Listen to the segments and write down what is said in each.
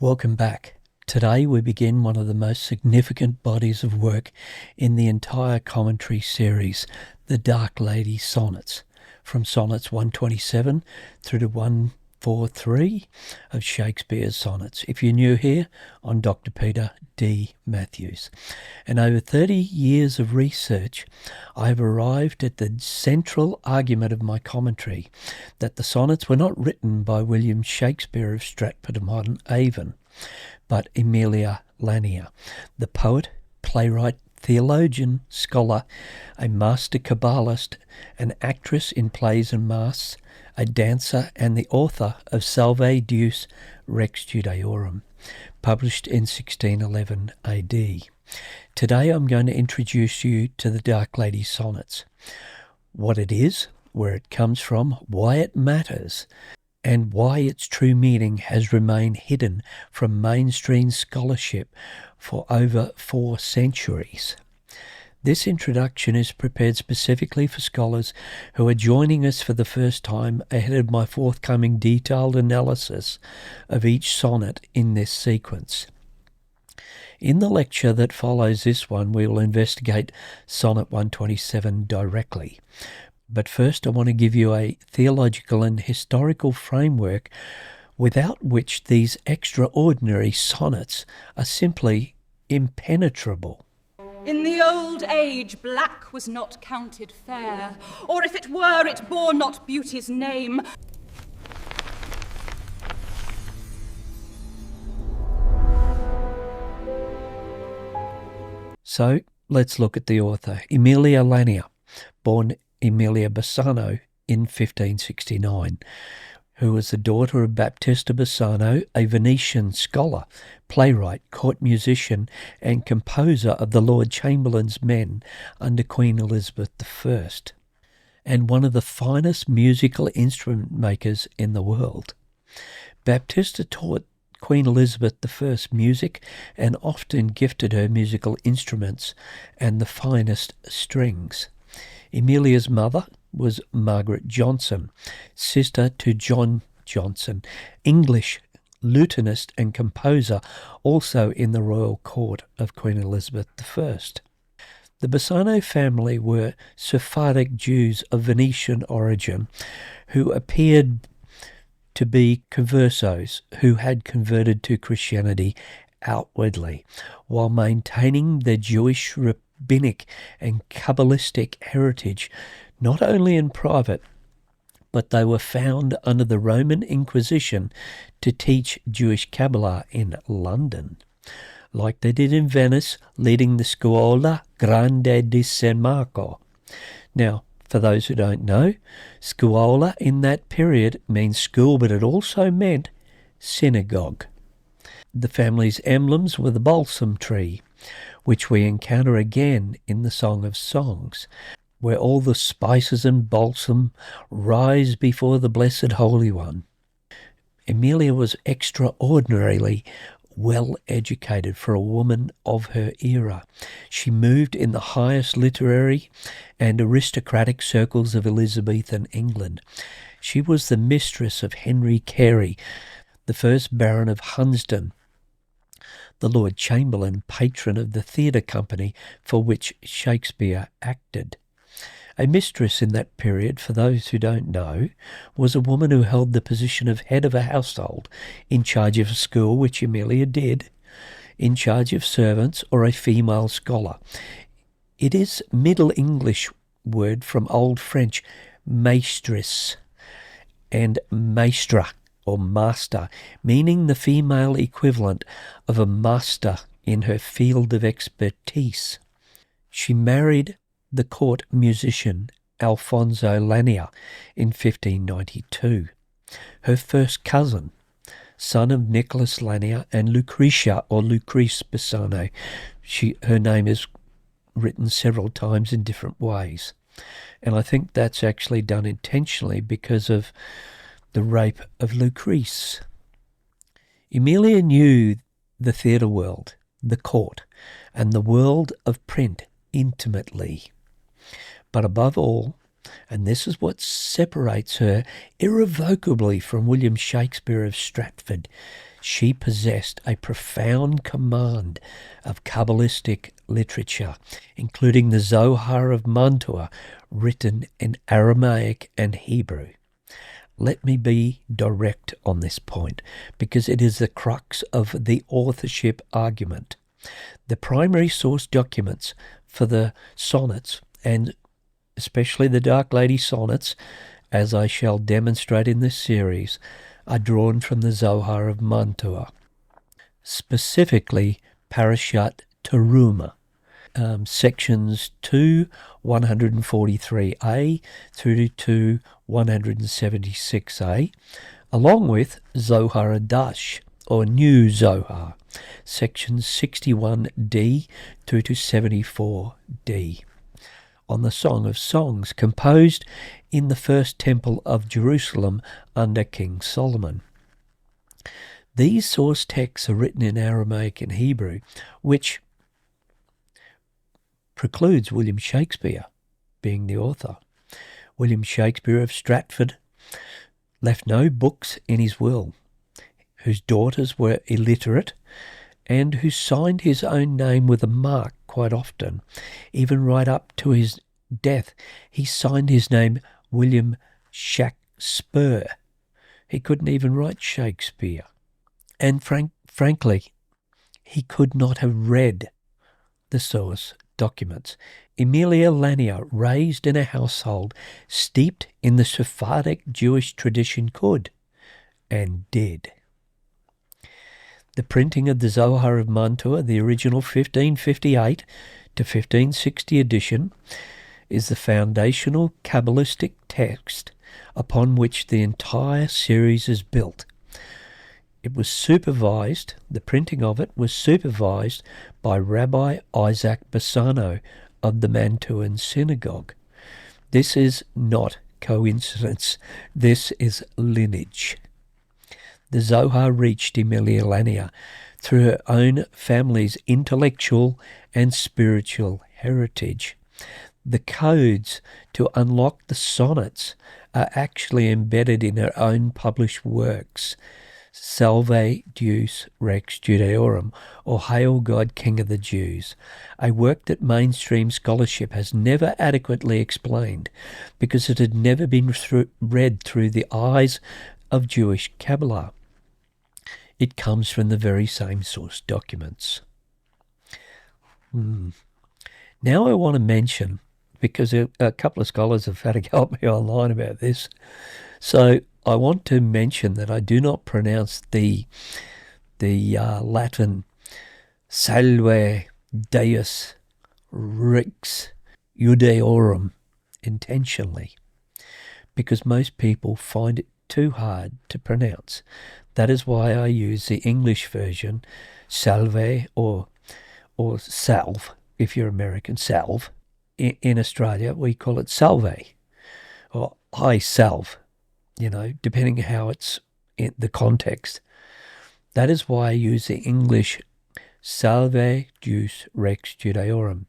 Welcome back. Today we begin one of the most significant bodies of work in the entire commentary series, the Dark Lady Sonnets, from Sonnets 127 through to 143 of Shakespeare's Sonnets. If you're new here, I'm Dr. Peter D. Matthews. And over 30 years of research, I have arrived at the central argument of my commentary that the sonnets were not written by William Shakespeare of Stratford-upon-Avon, but Emilia Lanier, the poet, playwright, theologian, scholar, a master Kabbalist, an actress in plays and masques, a dancer, and the author of Salve Deus Rex Judaeorum, published in 1611 AD. Today I'm going to introduce you to the Dark Lady Sonnets, what it is, where it comes from, why it matters, and why its true meaning has remained hidden from mainstream scholarship for over 4 centuries. This introduction is prepared specifically for scholars who are joining us for the first time ahead of my forthcoming detailed analysis of each sonnet in this sequence. In the lecture that follows this one, we will investigate Sonnet 127 directly. But first I want to give you a theological and historical framework without which these extraordinary sonnets are simply impenetrable. In the old age, black was not counted fair, or if it were, it bore not beauty's name. So let's look at the author, Emilia Lanier, born Emilia Bassano in 1569, who was the daughter of Battista Bassano, a Venetian scholar, playwright, court musician, and composer of the Lord Chamberlain's Men under Queen Elizabeth I, and one of the finest musical instrument makers in the world. Battista taught Queen Elizabeth I music and often gifted her musical instruments and the finest strings. Emilia's mother was Margaret Johnson, sister to John Johnson, English lutenist and composer, also in the royal court of Queen Elizabeth I. The Bassano family were Sephardic Jews of Venetian origin who appeared to be conversos who had converted to Christianity outwardly, while maintaining their Jewish rabbinic and Kabbalistic heritage, not only in private, but they were found under the Roman Inquisition to teach Jewish Kabbalah in London, like they did in Venice, leading the Scuola Grande di San Marco. Now, for those who don't know, Scuola in that period means school, but it also meant synagogue. The family's emblems were the balsam tree, which we encounter again in the Song of Songs, where all the spices and balsam rise before the Blessed Holy One. Emilia was extraordinarily well educated for a woman of her era. She moved in the highest literary and aristocratic circles of Elizabethan England. She was the mistress of Henry Carey, the first Baron of Hunsdon, the Lord Chamberlain, patron of the theatre company for which Shakespeare acted. A mistress in that period, for those who don't know, was a woman who held the position of head of a household, in charge of a school, which Emilia did, in charge of servants, or a female scholar. It is Middle English word from Old French maîtresse and maîstre, or master, meaning the female equivalent of a master in her field of expertise. She married the court musician Alfonso Lanier in 1592, her first cousin, son of Nicholas Lanier and Lucretia or Lucrece Bassano. Her name is written several times in different ways, and I think that's actually done intentionally because of the rape of Lucrece. Emilia knew the theatre world, the court, and the world of print intimately. But above all, and this is what separates her irrevocably from William Shakespeare of Stratford, She possessed a profound command of Kabbalistic literature, including the Zohar of Mantua, written in Aramaic and Hebrew. Let me be direct on this point, because it is the crux of the authorship argument. The primary source documents for the sonnets, and especially the Dark Lady Sonnets, as I shall demonstrate in this series, are drawn from the Zohar of Mantua, specifically Parashat Teruma, sections 143a through to 176a, along with Zohar Adash, or New Zohar, sections 61d through to 74d, on the Song of Songs, composed in the first temple of Jerusalem under King Solomon. These source texts are written in Aramaic and Hebrew, which precludes William Shakespeare being the author. William Shakespeare of Stratford left no books in his will, whose daughters were illiterate, and who signed his own name with a mark quite often. Even right up to his death, he signed his name William Shakespeare. He couldn't even write Shakespeare. And frankly, he could not have read the source documents. Emilia Lanier, raised in a household steeped in the Sephardic Jewish tradition, could and did. The printing of the Zohar of Mantua, the original 1558 to 1560 edition, is the foundational Kabbalistic text upon which the entire series is built. It was supervised, the printing of it was supervised by Rabbi Isaac Bassano of the Mantuan synagogue. This is not coincidence, this is lineage. The Zohar reached Emilia Lanier through her own family's intellectual and spiritual heritage. The codes to unlock the sonnets are actually embedded in her own published works, Salve Deus Rex Judaeorum, or Hail God King of the Jews, a work that mainstream scholarship has never adequately explained because it had never been read through the eyes of Jewish Kabbalah. It comes from the very same source documents. Now I want to mention, because a couple of scholars have had to help me online about this, so I want to mention that I do not pronounce the Latin Salve Deus Rex Judaeorum intentionally, because most people find it too hard to pronounce. That is why I use the English version, Salve, or Salve, if you're American, Salve. In Australia, we call it Salve, or I Salve, depending on how it's in the context. That is why I use the English Salve Deus Rex Judaeorum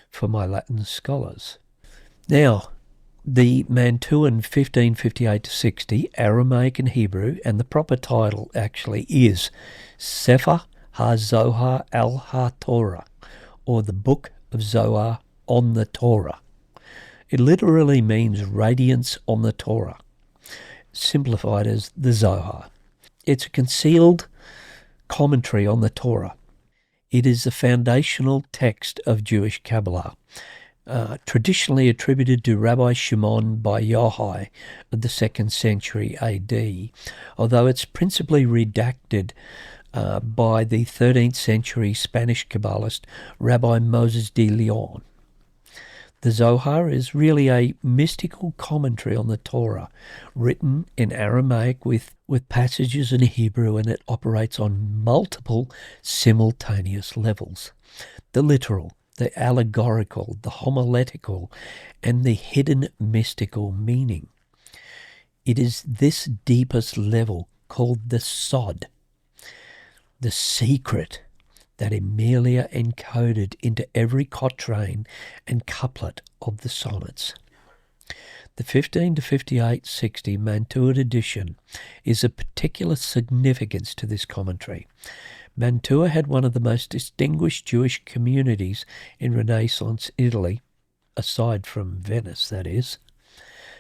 for my Latin scholars. Now, the Mantuan 1558 to 60, Aramaic and Hebrew, and the proper title actually is Sefer HaZohar al-HaTorah, or the Book of Zohar on the Torah. It literally means radiance on the Torah, simplified as the Zohar. It's a concealed commentary on the Torah. It is the foundational text of Jewish Kabbalah, traditionally attributed to Rabbi Shimon bar Yochai of the 2nd century AD, although it's principally redacted by the 13th century Spanish Kabbalist Rabbi Moses de Leon. The Zohar is really a mystical commentary on the Torah, written in Aramaic with passages in Hebrew, and it operates on multiple simultaneous levels: the literal, the allegorical, the homiletical, and the hidden mystical meaning. It is this deepest level called the Sod, the secret, that Emilia encoded into every quatrain and couplet of the sonnets. The 15 to 5860 Mantua edition is of particular significance to this commentary. Mantua had one of the most distinguished Jewish communities in Renaissance Italy, aside from Venice, that is,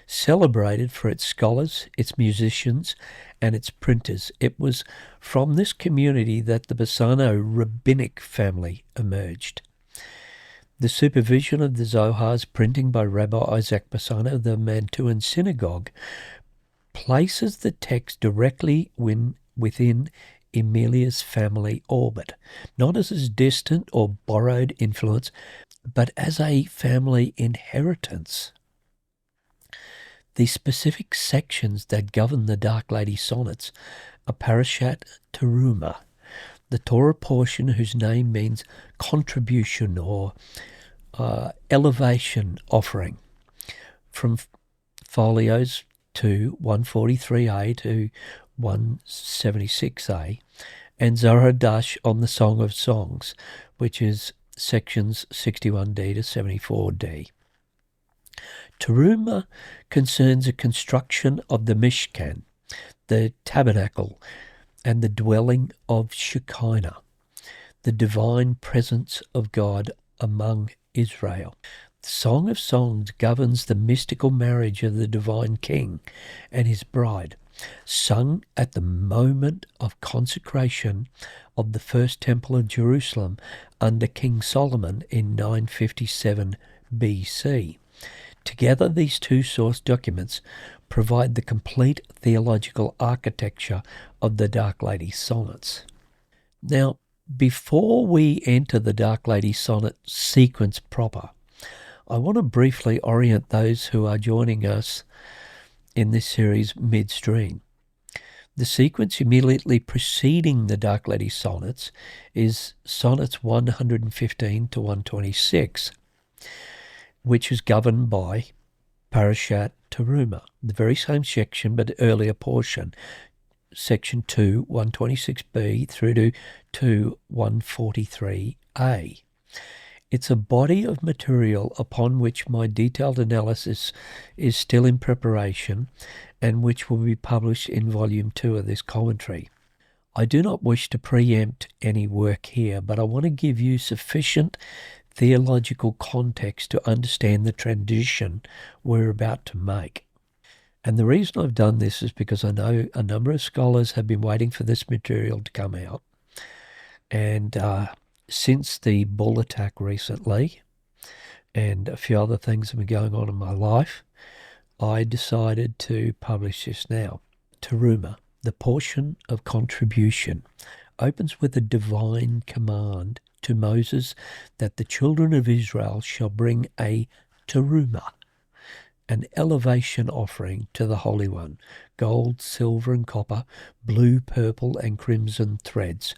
celebrated for its scholars, its musicians, and its printers. It was from this community that the Bassano rabbinic family emerged. The supervision of the Zohar's printing by Rabbi Isaac Bassano of the Mantuan synagogue places the text directly within Emilia's family orbit, not as a distant or borrowed influence, but as a family inheritance. The specific sections that govern the Dark Lady Sonnets are Parashat Teruma, the Torah portion whose name means contribution or elevation offering, from folios to 143a to 176a, and Zaradash on the Song of Songs, which is sections 61d to 74d. Teruma concerns a construction of the Mishkan, the tabernacle, and the dwelling of Shekinah, the divine presence of God among Israel. The Song of Songs governs the mystical marriage of the divine king and his bride, sung at the moment of consecration of the first temple of Jerusalem under King Solomon in 957 BC. Together, these two source documents provide the complete theological architecture of the Dark Lady Sonnets. Now, before we enter the Dark Lady Sonnet sequence proper, I want to briefly orient those who are joining us in this series midstream. The sequence immediately preceding the Dark Lady Sonnets is Sonnets 115 to 126, which is governed by Parashat Teruma, the very same section but earlier portion, section 2, 126b through to 2, 143a. It's a body of material upon which my detailed analysis is still in preparation and which will be published in Volume 2 of this commentary. I do not wish to preempt any work here, but I want to give you sufficient theological context to understand the transition we're about to make. And the reason I've done this is because I know a number of scholars have been waiting for this material to come out. And since the bull attack recently and a few other things have been going on in my life, I decided to publish this now. Teruma, the portion of contribution, opens with a divine command to Moses that the children of Israel shall bring a teruma, an elevation offering to the Holy One, gold, silver and copper, blue, purple and crimson threads,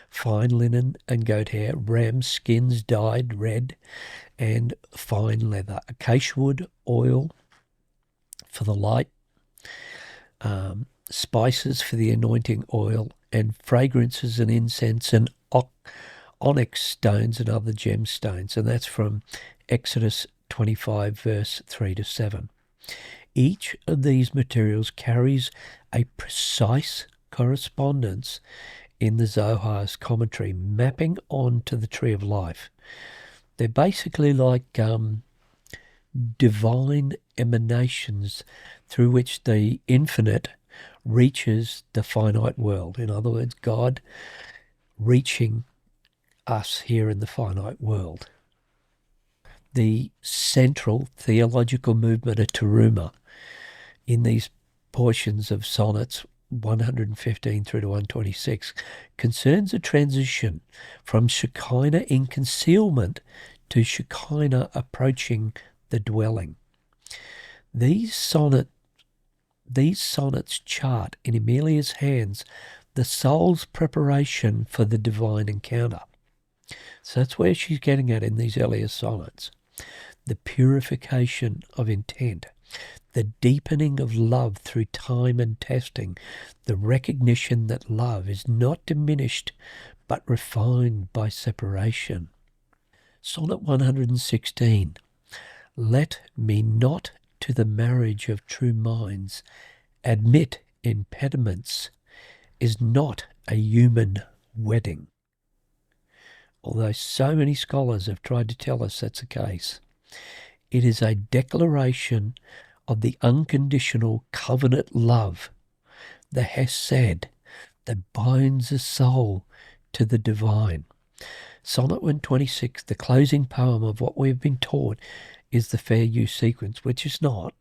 fine linen and goat hair, ram skins dyed red, and fine leather, acacia wood, oil for the light, spices for the anointing oil, and fragrances and incense and onyx stones and other gemstones. And that's from Exodus 25 verse 3 to 7. Each of these materials carries a precise correspondence in the Zohar's commentary, mapping on to the tree of life. They're basically like divine emanations through which the infinite reaches the finite world. In other words, God reaching us here in the finite world. The central theological movement of Teruma in these portions of Sonnets 115 through to 126 concerns a transition from Shekinah in concealment to Shekinah approaching the dwelling. These sonnets chart in Emilia's hands the soul's preparation for the divine encounter. So that's where she's getting at in these earlier sonnets. The purification of intent, the deepening of love through time and testing, the recognition that love is not diminished but refined by separation. Sonnet 116. Let me not to the marriage of true minds admit impediments is not a human wedding. Although so many scholars have tried to tell us that's the case, it is a declaration of the unconditional covenant love, the hesed, that binds the soul to the divine. Sonnet 126, the closing poem of what we have been taught, is the fair use sequence, which is not.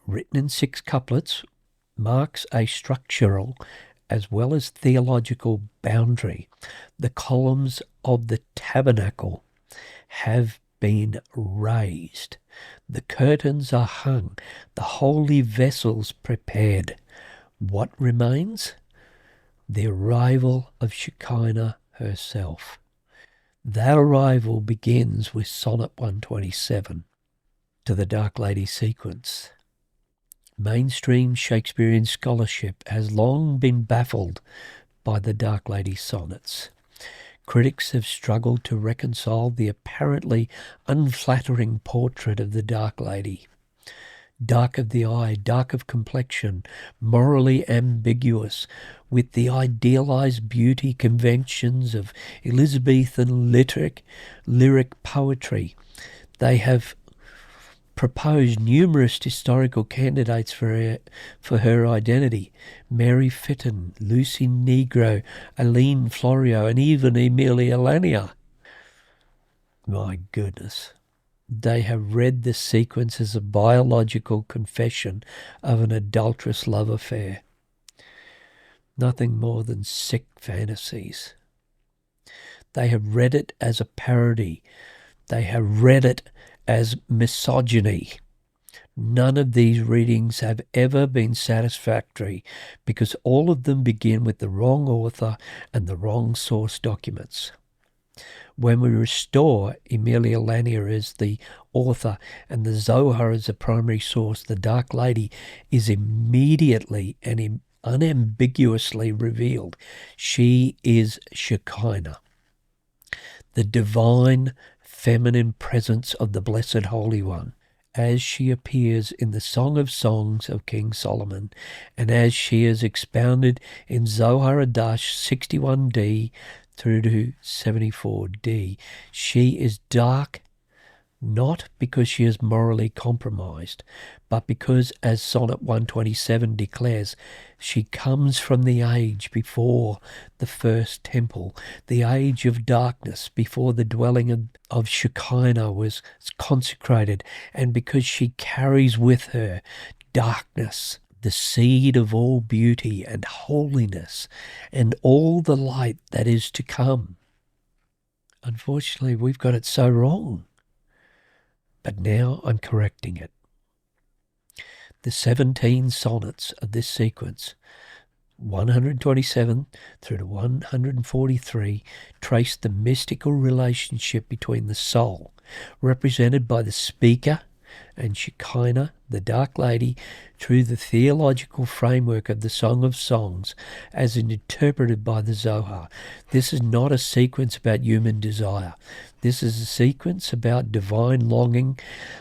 Written in 6 couplets, marks a structural as well as theological boundary. The columns of the tabernacle have been raised. The curtains are hung, the holy vessels prepared. What remains? The arrival of Shekinah herself. That arrival begins with Sonnet 127 to the Dark Lady sequence. Mainstream Shakespearean scholarship has long been baffled by the Dark Lady Sonnets. Critics have struggled to reconcile the apparently unflattering portrait of the Dark Lady. Dark of the eye, dark of complexion, morally ambiguous, with the idealized beauty conventions of Elizabethan lyric poetry. They have proposed numerous historical candidates for her identity: Mary Fitton, Lucy Negro, Aline Florio, and even Emilia Lanier. My goodness. They have read the sequence as a biological confession of an adulterous love affair. Nothing more than sick fantasies. They have read it as a parody. They have read it as misogyny. None of these readings have ever been satisfactory because all of them begin with the wrong author and the wrong source documents. When we restore Emilia Lanier as the author and the Zohar as the primary source, the Dark Lady is immediately and unambiguously revealed. She is Shekinah, the divine feminine presence of the Blessed Holy One, as she appears in the Song of Songs of King Solomon, and as she is expounded in Zohar Adash 61d through to 74d. She is dark not because she is morally compromised, but because, as Sonnet 127 declares, she comes from the age before the first temple, the age of darkness before the dwelling of Shekinah was consecrated, and because she carries with her darkness, the seed of all beauty and holiness, and all the light that is to come. Unfortunately, we've got it so wrong. But now I'm correcting it. The 17 sonnets of this sequence, 127 through to 143, trace the mystical relationship between the soul, represented by the speaker, and Shekinah, the Dark Lady, through the theological framework of the Song of Songs as interpreted by the Zohar. This is not a sequence about human desire. This is a sequence about divine longing,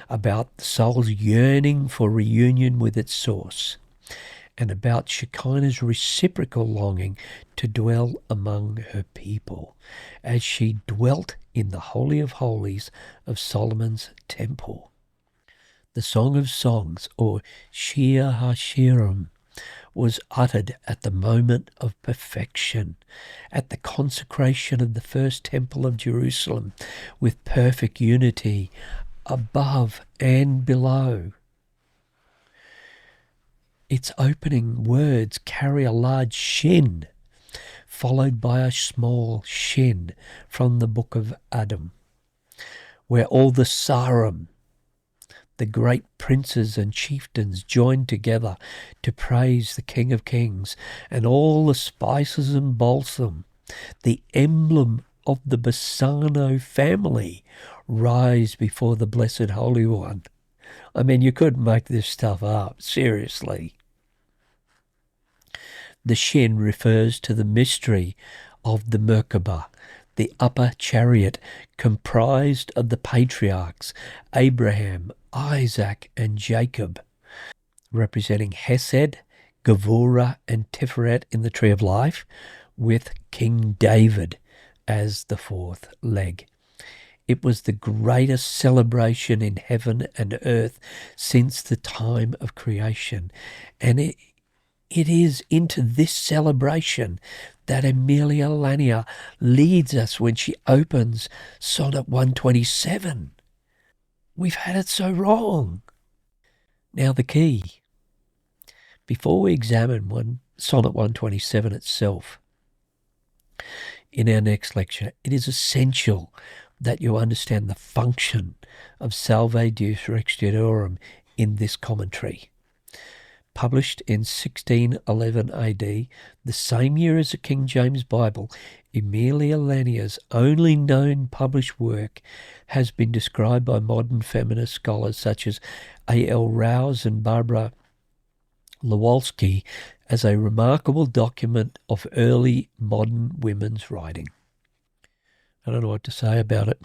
about the soul's yearning for reunion with its source, and about Shekinah's reciprocal longing to dwell among her people, as she dwelt in the Holy of Holies of Solomon's temple. The Song of Songs, or Shir HaShirim, was uttered at the moment of perfection, at the consecration of the first temple of Jerusalem, with perfect unity above and below. Its opening words carry a large shin, followed by a small shin from the book of Adam, where all the Sarim, the great princes and chieftains, joined together to praise the King of Kings, and all the spices and balsam, the emblem of the Bassano family, rise before the Blessed Holy One. I mean, you couldn't make this stuff up, seriously. The shin refers to the mystery of the Merkabah, the upper chariot comprised of the patriarchs Abraham, Isaac and Jacob, representing Hesed, Gevurah, and Tiferet in the Tree of Life, with King David as the fourth leg. It was the greatest celebration in heaven and earth since the time of creation. And it is into this celebration that Emilia Lanier leads us when she opens Sonnet 127. We've had it so wrong. Now the key. Before we examine Sonnet 127 itself, in our next lecture, it is essential that you understand the function of Salve Deus Rex Judaeorum in this commentary. Published in 1611 AD, the same year as the King James Bible, Emilia Lanier's only known published work has been described by modern feminist scholars such as A.L. Rouse and Barbara Lewalski as a remarkable document of early modern women's writing. I don't know what to say about it,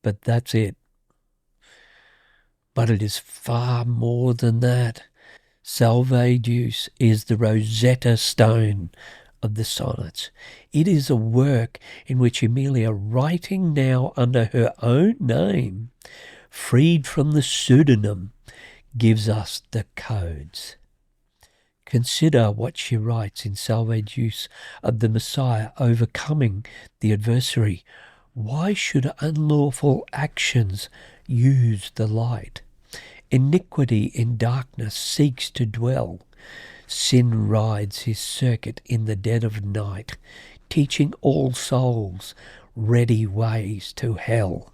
but that's it. But it is far more than that. Salve Deus is the Rosetta Stone of the sonnets. It is a work in which Emilia, writing now under her own name, freed from the pseudonym, gives us the codes. Consider what she writes in Salve Deus of the Messiah overcoming the adversary. Why should unlawful actions use the light? Iniquity in darkness seeks to dwell. Sin rides his circuit in the dead of night, teaching all souls ready ways to hell.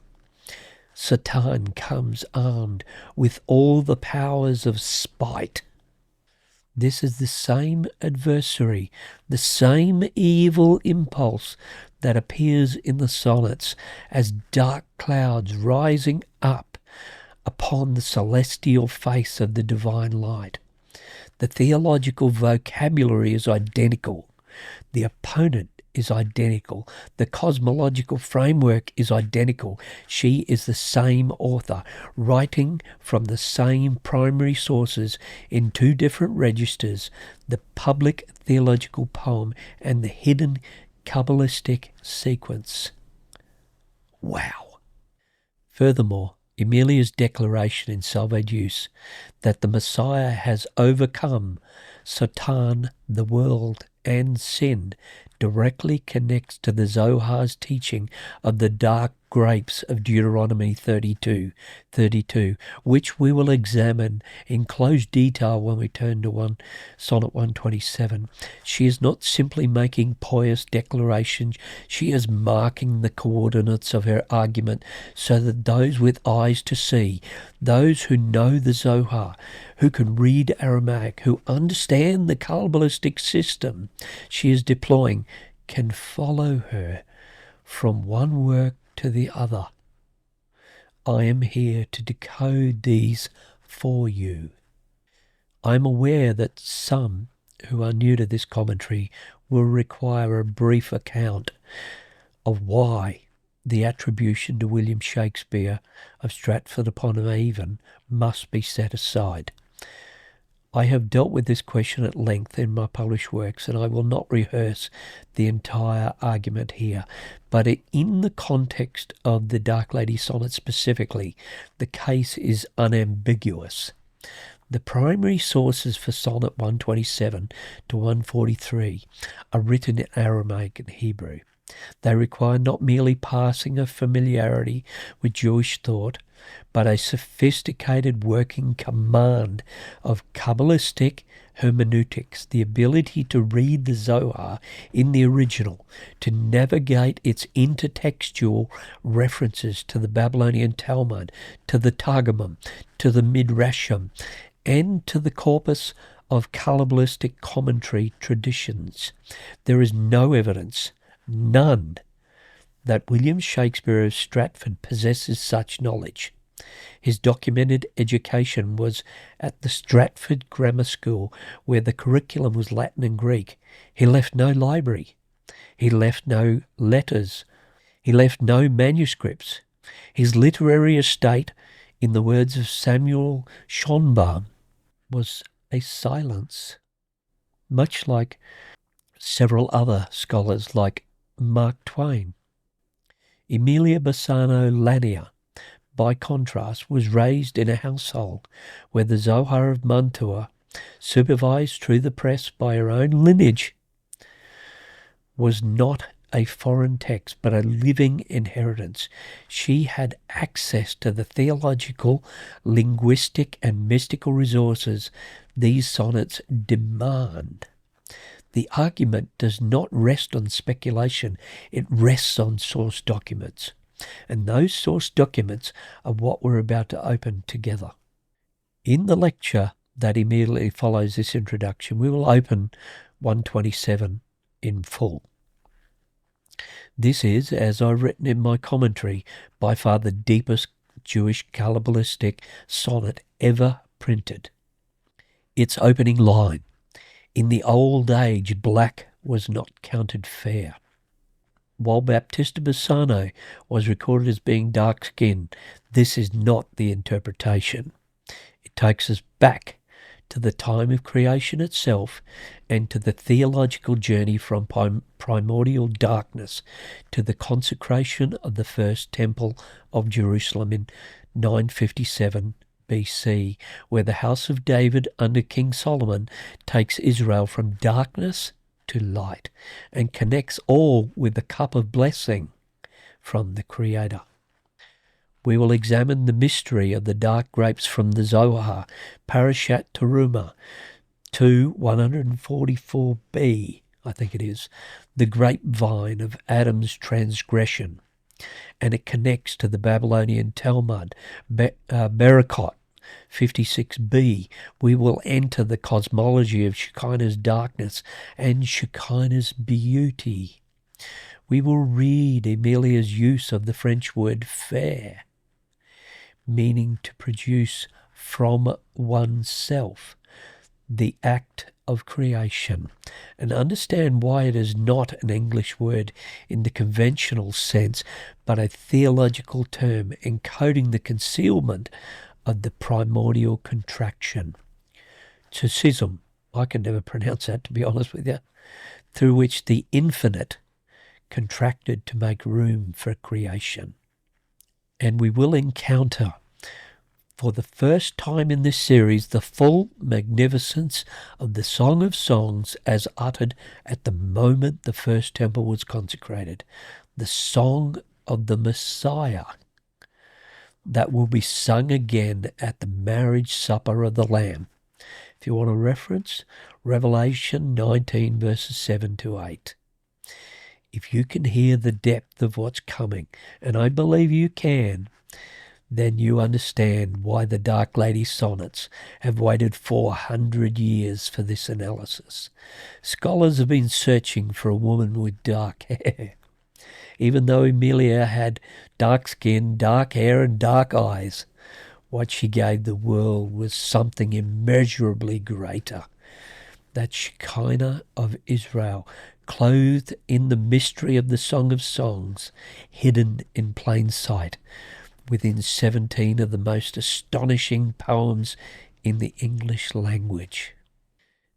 Satan comes armed with all the powers of spite. This is the same adversary, the same evil impulse that appears in the sonnets as dark clouds rising up upon the celestial face of the divine light. The theological vocabulary is identical. The opponent is identical. The cosmological framework is identical. She is the same author, writing from the same primary sources in two different registers, the public theological poem and the hidden Kabbalistic sequence. Wow! Furthermore, Emilia's declaration in Salve Deus that the Messiah has overcome Satan, the world, and sin directly connects to the Zohar's teaching of the dark grapes of Deuteronomy 32, which we will examine in close detail when we turn to Sonnet 127. She is not simply making pious declarations, she is marking the coordinates of her argument so that those with eyes to see, those who know the Zohar, who can read Aramaic, who understand the Kabbalistic system she is deploying, can follow her from one work to the other. I am here to decode these for you. I am aware that some who are new to this commentary will require a brief account of why the attribution to William Shakespeare of Stratford-upon-Avon must be set aside. I have dealt with this question at length in my published works, and I will not rehearse the entire argument here. But in the context of the Dark Lady Sonnets specifically, the case is unambiguous. The primary sources for Sonnet 127 to 143 are written in Aramaic and Hebrew. They require not merely passing of familiarity with Jewish thought, but a sophisticated working command of Kabbalistic hermeneutics, the ability to read the Zohar in the original, to navigate its intertextual references to the Babylonian Talmud, to the Targumim, to the Midrashim, and to the corpus of Kabbalistic commentary traditions. There is no evidence, none, that William Shakespeare of Stratford possesses such knowledge. His documented education was at the Stratford Grammar School, where the curriculum was Latin and Greek. He left no library. He left no letters. He left no manuscripts. His literary estate, in the words of Samuel Schonbaum, was a silence, much like several other scholars like Mark Twain. Emilia Bassano-Lanier, by contrast, was raised in a household where the Zohar of Mantua, supervised through the press by her own lineage, was not a foreign text but a living inheritance. She had access to the theological, linguistic, and mystical resources these sonnets demand. The argument does not rest on speculation, it rests on source documents. And those source documents are what we're about to open together. In the lecture that immediately follows this introduction, we will open 127 in full. This is, as I've written in my commentary, by far the deepest Jewish Kabbalistic sonnet ever printed. Its opening line, "In the old age black was not counted fair." While Baptista Bassano was recorded as being dark-skinned, this is not the interpretation. It takes us back to the time of creation itself and to the theological journey from primordial darkness to the consecration of the first temple of Jerusalem in 957 BC, where the house of David under King Solomon takes Israel from darkness to light and connects all with the cup of blessing from the Creator. We will examine the mystery of the dark grapes from the Zohar, Parashat Terumah, 144b, I think it is, the grapevine of Adam's transgression. And it connects to the Babylonian Talmud, Berakot, 56b. We will enter the cosmology of Shekinah's darkness and Shekinah's beauty. We will read Emilia's use of the French word faire, meaning to produce from oneself, the act of creation, and understand why it is not an English word in the conventional sense, but a theological term encoding the concealment of the primordial contraction. Tsism, I can never pronounce that, to be honest with you, through which the infinite contracted to make room for creation. And we will encounter, for the first time in this series, the full magnificence of the Song of Songs as uttered at the moment the first temple was consecrated, the song of the Messiah that will be sung again at the marriage supper of the Lamb. If you want a reference, Revelation 19 verses 7 to 8. If you can hear the depth of what's coming, and I believe you can, then you understand why the Dark Lady Sonnets have waited 400 years for this analysis. Scholars have been searching for a woman with dark hair. Even though Emilia had dark skin, dark hair, and dark eyes, what she gave the world was something immeasurably greater. That Shekinah of Israel, clothed in the mystery of the Song of Songs, hidden in plain sight within 17 of the most astonishing poems in the English language.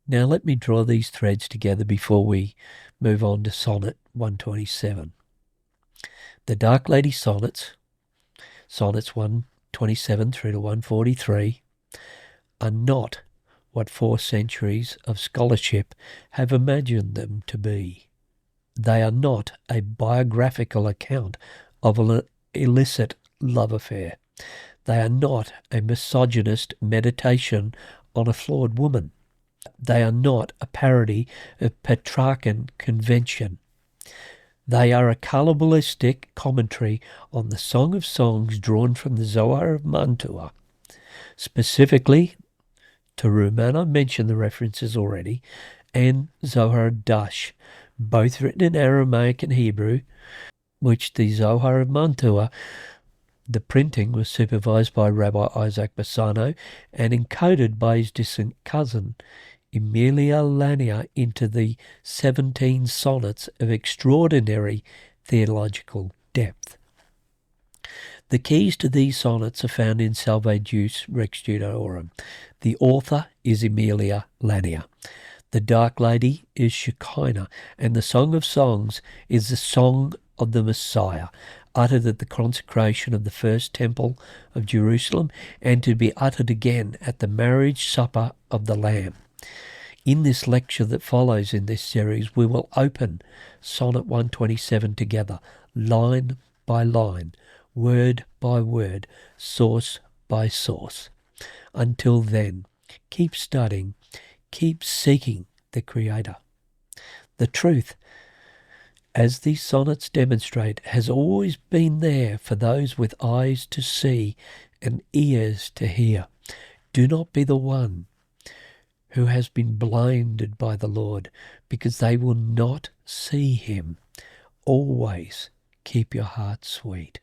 Now let me draw these threads together before we move on to Sonnet 127. The Dark Lady Sonnets, Sonnets 127 through to 143, are not what 4 centuries of scholarship have imagined them to be. They are not a biographical account of an illicit love affair. They are not a misogynist meditation on a flawed woman. They are not a parody of Petrarchan convention. They are a Kabbalistic commentary on the Song of Songs drawn from the Zohar of Mantua, specifically Terumah, I mentioned the references already, and Zohar Dash, both written in Aramaic and Hebrew, which the Zohar of Mantua, the printing was supervised by Rabbi Isaac Bassano and encoded by his distant cousin, Emilia Lanier, into the 17 sonnets of extraordinary theological depth. The keys to these sonnets are found in Salve Deus Rex Judaeorum. The author is Emilia Lanier. The Dark Lady is Shekinah, and the Song of Songs is the song of the Messiah, uttered at the consecration of the first temple of Jerusalem, and to be uttered again at the marriage supper of the Lamb. In this lecture that follows in this series, we will open Sonnet 127 together, line by line, word by word, source by source. Until then, keep studying, keep seeking the Creator. The truth, as these sonnets demonstrate, has always been there for those with eyes to see and ears to hear. Do not be the one who has been blinded by the Lord, because they will not see him. Always keep your heart sweet.